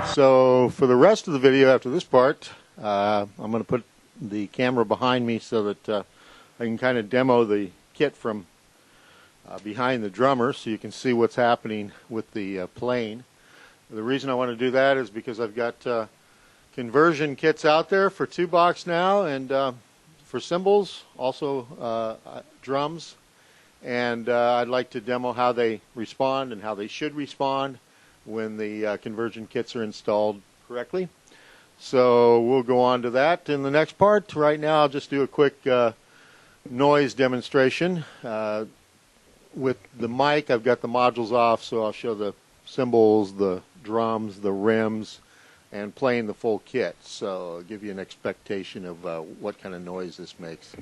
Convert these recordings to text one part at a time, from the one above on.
Okay, so for the rest of the video after this part, I'm going to put the camera behind me so that I can kind of demo the kit from behind the drummer so you can see what's happening with the playing. The reason I want to do that is because I've got conversion kits out there for 2-box now, and for cymbals, also drums, and I'd like to demo how they respond and how they should respond when the conversion kits are installed correctly. So we'll go on to that in the next part. Right now I'll just do a quick noise demonstration. With the mic, I've got the modules off, so I'll show the cymbals, the drums, the rims, and playing the full kit. So I'll give you an expectation of what kind of noise this makes.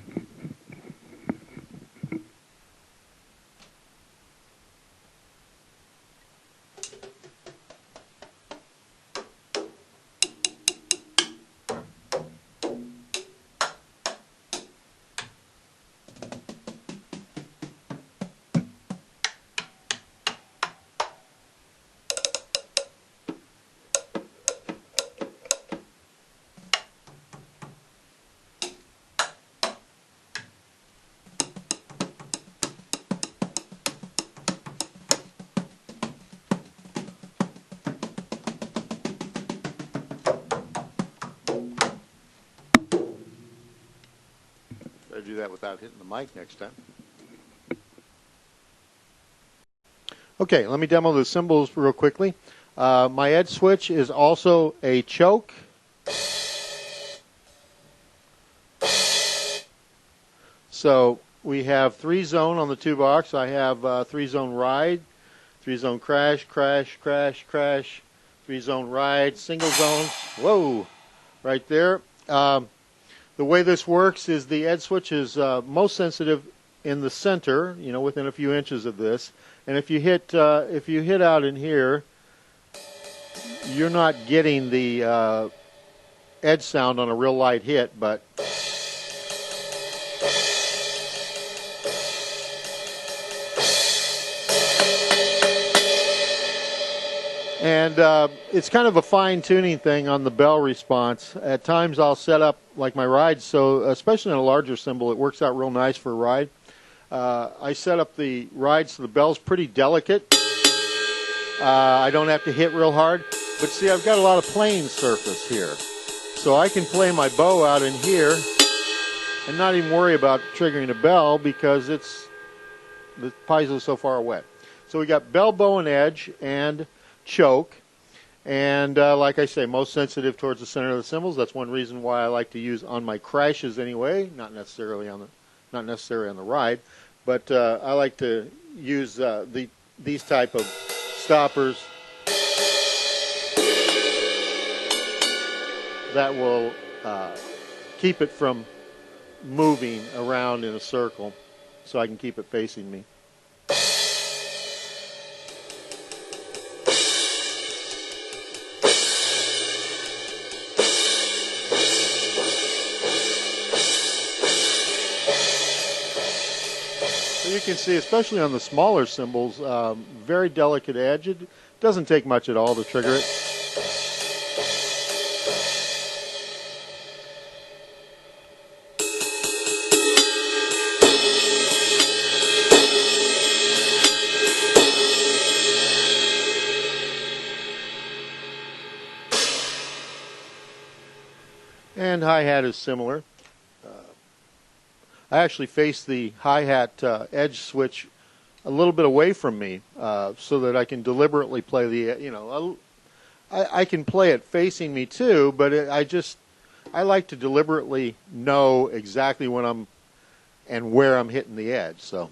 Better do that without hitting the mic next time. Okay, let me demo the cymbals real quickly. My edge switch is also a choke. So we have 3-zone on the 2-box. I have 3-zone ride, 3-zone crash, crash, crash, crash, 3-zone ride, single zones. Whoa, right there. The way this works is the edge switch is most sensitive in the center, you know, within a few inches of this. And if you hit out in here, you're not getting the edge sound on a real light hit, but and it's kind of a fine-tuning thing on the bell response. At times I'll set up like my rides, so especially on a larger cymbal, it works out real nice for a ride. I set up the ride so the bell's pretty delicate. I don't have to hit real hard, but see, I've got a lot of playing surface here, so I can play my bow out in here and not even worry about triggering a bell because the piezo's so far away. So we got bell, bow, and edge, and choke, and like I say, most sensitive towards the center of the cymbals. That's one reason why I like to use on my crashes anyway, not necessarily on the ride, but I like to use these type of stoppers that will keep it from moving around in a circle, so I can keep it facing me. You can see, especially on the smaller cymbals, very delicate edge. It doesn't take much at all to trigger it. And hi-hat is similar. I actually face the hi-hat edge switch a little bit away from me so that I can deliberately play the, you know, I can play it facing me too, but I like to deliberately know exactly when I'm and where I'm hitting the edge. So.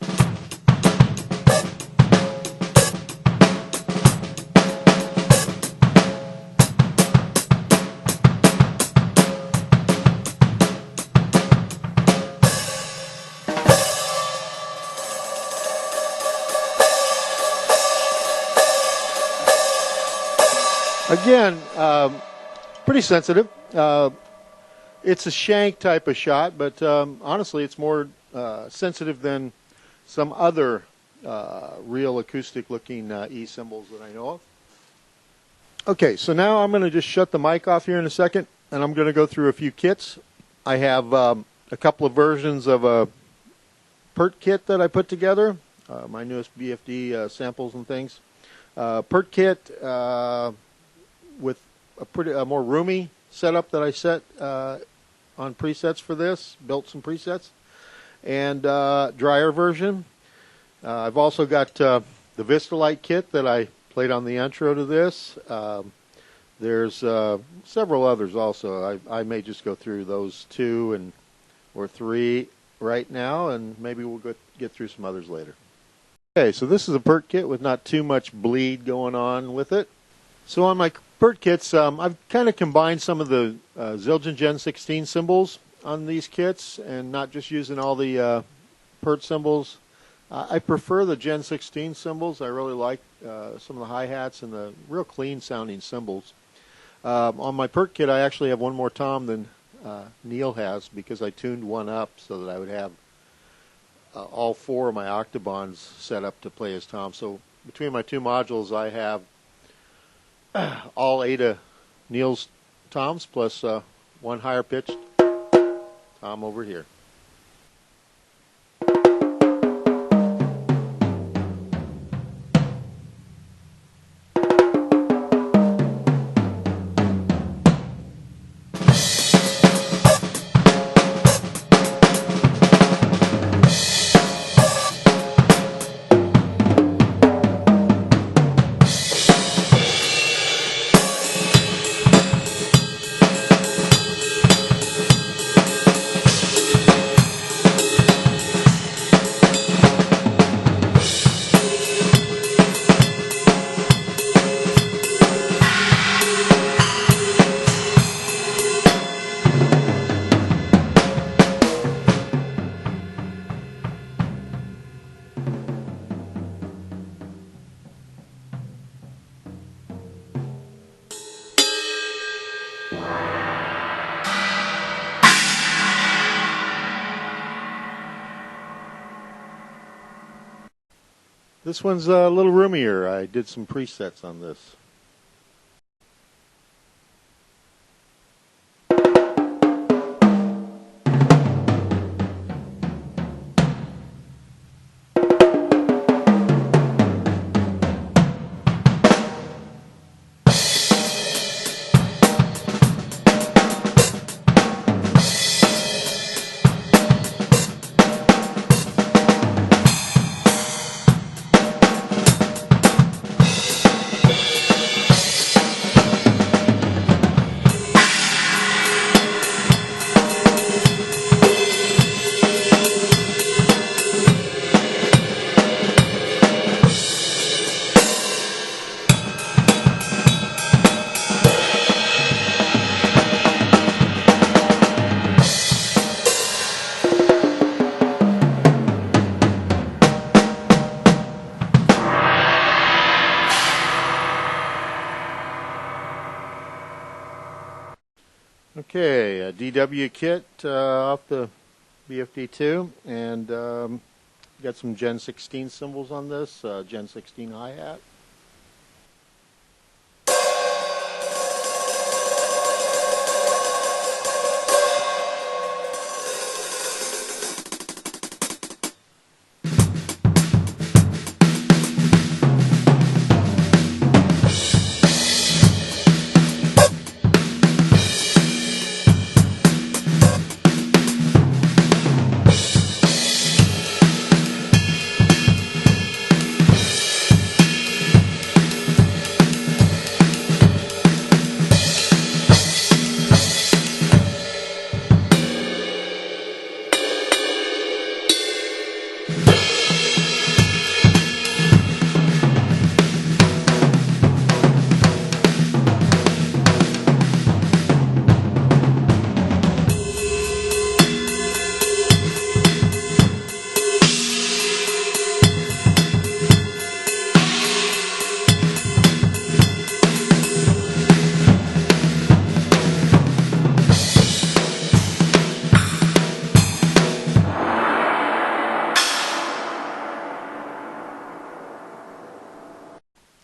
Again, pretty sensitive. It's a shank type of shot, but honestly, it's more sensitive than some other real acoustic-looking E cymbals that I know Okay, so now I'm going to just shut the mic off here in a second, and I'm going to go through a few kits. I have a couple of versions of a PERT kit that I put together, my newest BFD samples and things. PERT kit with a more roomy setup that I set on presets for this, built some presets, and drier version. I've also got the Vistalite kit that I played on the intro to this. There's several others also. I may just go through those two or three right now, and maybe we'll get through some others later. Okay, so this is a PERT kit with not too much bleed going on with it. So on my PERT kits, I've kind of combined some of the Zildjian Gen 16 cymbals on these kits, and not just using all the PERT cymbals. I prefer the Gen 16 cymbals. I really like some of the hi-hats and the real clean sounding cymbals. On my PERT kit, I actually have one more tom than Neil has, because I tuned one up so that I would have all four of my octobons set up to play as tom. So between my two modules, I have all 8 of Neil's toms plus one higher pitched tom over here. This one's a little roomier. I did some presets on this. Okay, a DW kit off the BFD2, and got some Gen 16 cymbals on this, Gen 16 hi-hat.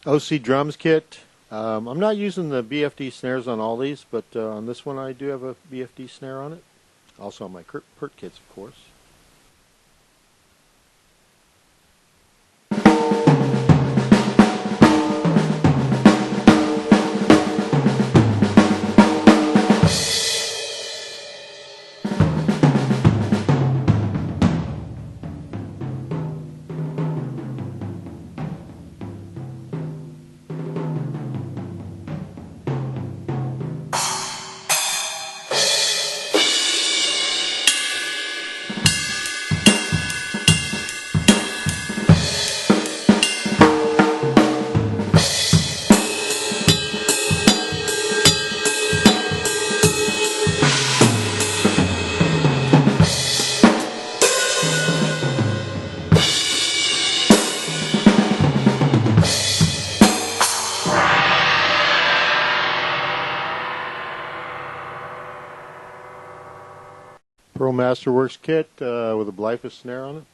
OC drums kit. I'm not using the BFD snares on all these, but on this one I do have a BFD snare on it. Also on my Pert kits, of course. Pearl Masterworks kit with a Blyphus snare on it.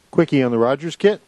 Quickie on the Rogers kit.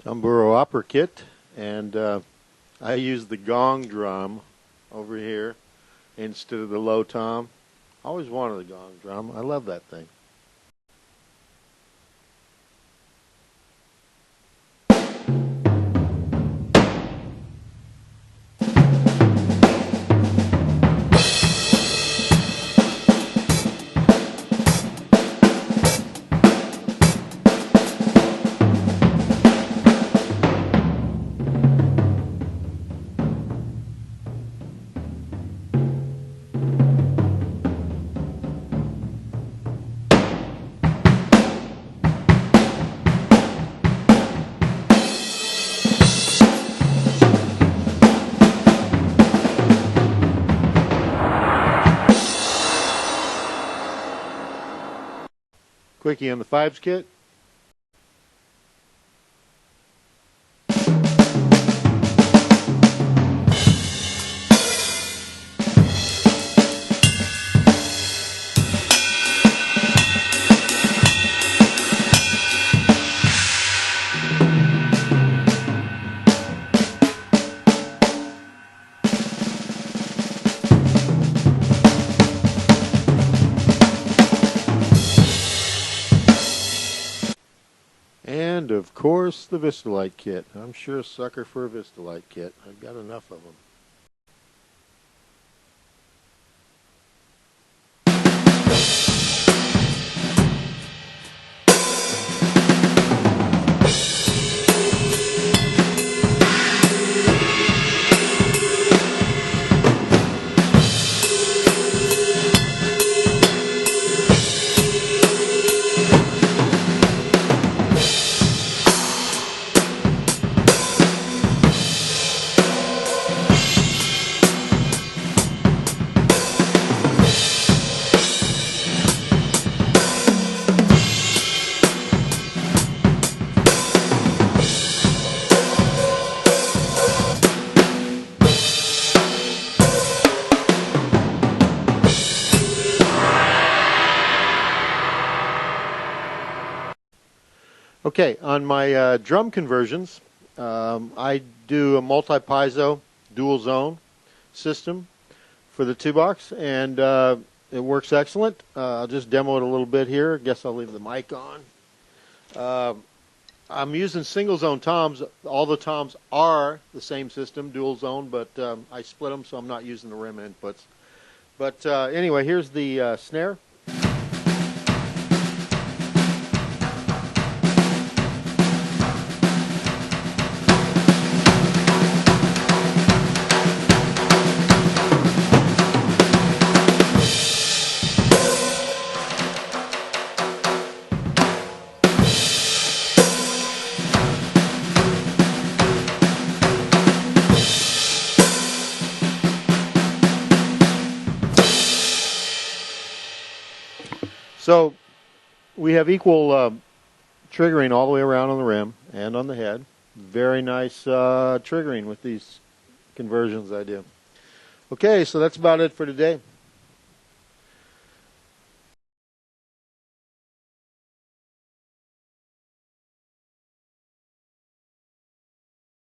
Tomuro opera kit, and I use the gong drum over here instead of the low tom. Always wanted a gong drum. I love that thing. Quickie on the Fibes kit. And of course the Vistalite kit. I'm sure a sucker for a Vistalite kit. I've got enough of them. Okay, on my drum conversions, I do a multi-piezo dual zone system for the 2-box, and it works excellent. I'll just demo it a little bit here. I guess I'll leave the mic on. I'm using single zone toms. All the toms are the same system, dual zone, but I split them so I'm not using the rim inputs. But anyway, here's the snare. So we have equal triggering all the way around on the rim and on the head. Very nice triggering with these conversions I do. Okay, so that's about it for today.